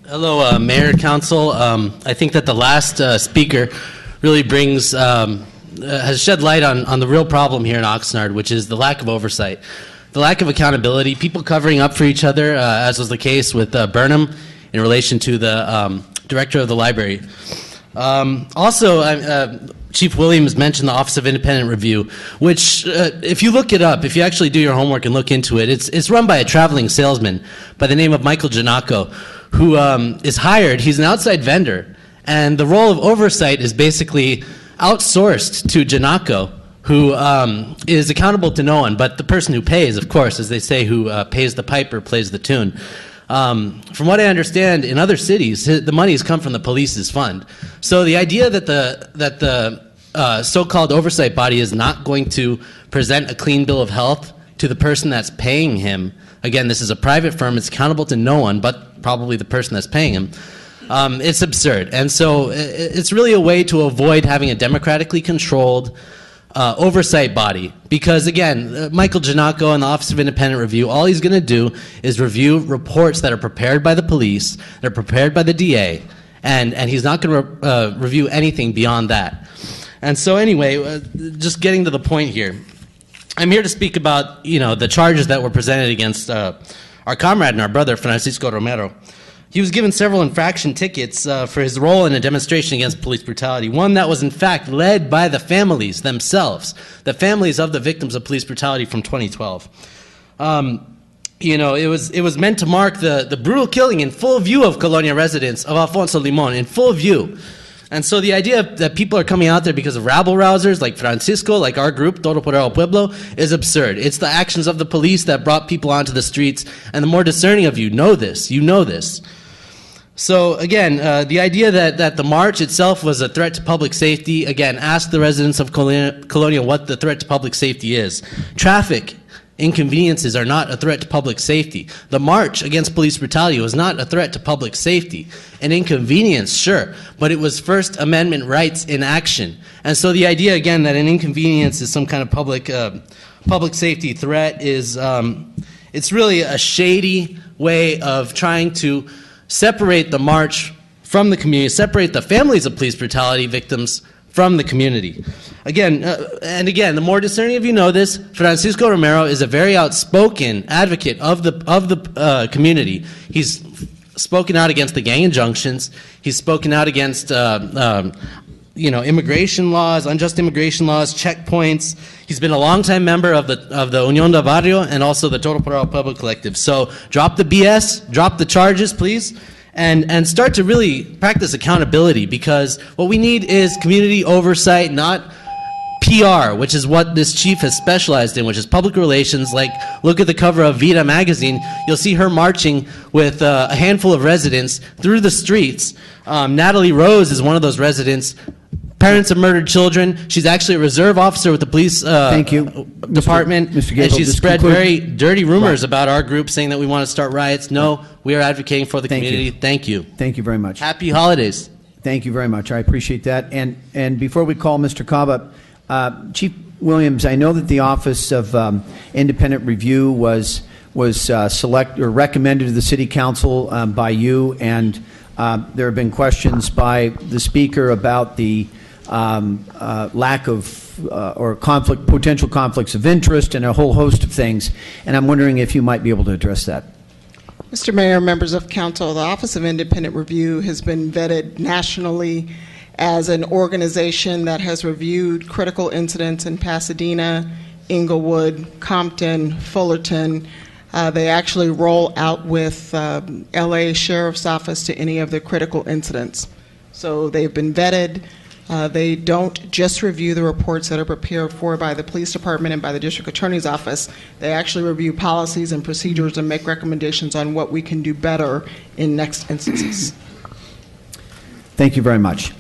Hello, Mayor, Council. I think that the last speaker really brings, has shed light on the real problem here in Oxnard, which is the lack of oversight, the lack of accountability, people covering up for each other, as was the case with Burnham in relation to the director of the library. Also, Chief Williams mentioned the Office of Independent Review, which, if you look it up, if you actually do your homework and look into it, it's run by a traveling salesman by the name of Michael Janacco, who is hired. He's an outside vendor, and the role of oversight is basically outsourced to Janacco, who is accountable to no one, but the person who pays, of course, as they say, who pays the piper plays the tune. From what I understand, in other cities, the money has come from the police's fund. So the idea that the so-called oversight body is not going to present a clean bill of health to the person that's paying him, again, this is a private firm, it's accountable to no one but probably the person that's paying him, it's absurd. And so it's really a way to avoid having a democratically controlled oversight body, because again, Michael Janacco and the Office of Independent Review, all he's going to do is review reports that are prepared by the police, that are prepared by the DA, and he's not going to review anything beyond that. And so anyway, just getting to the point here, I'm here to speak about, the charges that were presented against our comrade and our brother, Francisco Romero. He was given several infraction tickets for his role in a demonstration against police brutality, one that was in fact led by the families themselves, the families of the victims of police brutality from 2012. It was meant to mark the brutal killing in full view of Colonia residents of Alfonso Limon, in full view. And so the idea that people are coming out there because of rabble-rousers like Francisco, like our group, Todo Poder al Pueblo, is absurd. It's the actions of the police that brought people onto the streets, and the more discerning of you know this. You know this. So again, the idea that the march itself was a threat to public safety, again, ask the residents of Colonia what the threat to public safety is. Traffic inconveniences are not a threat to public safety. The march against police brutality was not a threat to public safety. An inconvenience, sure, but it was First Amendment rights in action. And so the idea, again, that an inconvenience is some kind of public safety threat is, it's really a shady way of trying to separate the march from the community, separate the families of police brutality victims from the community. Again, the more discerning of you know this, Francisco Romero is a very outspoken advocate of the community. He's spoken out against the gang injunctions. He's spoken out against immigration laws, unjust immigration laws, checkpoints. He's been a longtime member of the Unión de Barrio and also the Todo Poder al Pueblo Collective. So drop the BS, drop the charges, please, and start to really practice accountability, because what we need is community oversight, not PR, which is what this chief has specialized in, which is public relations. Like, look at the cover of Vida magazine. You'll see her marching with a handful of residents through the streets. Natalie Rose is one of those residents. Parents of murdered children. She's actually a reserve officer with the police department. Mr. Gabriel, and she's spread very dirty rumors about our group, saying that we want to start riots. No, we are advocating for the community. Thank you. Thank you very much. Happy holidays. Thank you very much. I appreciate that. And before we call Mr. Cobb up, Chief Williams, I know that the Office of Independent Review was recommended to the City Council by you, and there have been questions by the Speaker about the lack of or potential conflicts of interest and a whole host of things, and I'm wondering if you might be able to address that. Mr. Mayor, members of council, the Office of Independent Review has been vetted nationally as an organization that has reviewed critical incidents in Pasadena, Inglewood, Compton, Fullerton. They actually roll out with LA Sheriff's Office to any of the critical incidents. So they've been vetted. They don't just review the reports that are prepared for by the police department and by the district attorney's office. They actually review policies and procedures and make recommendations on what we can do better in next instances. Thank you very much.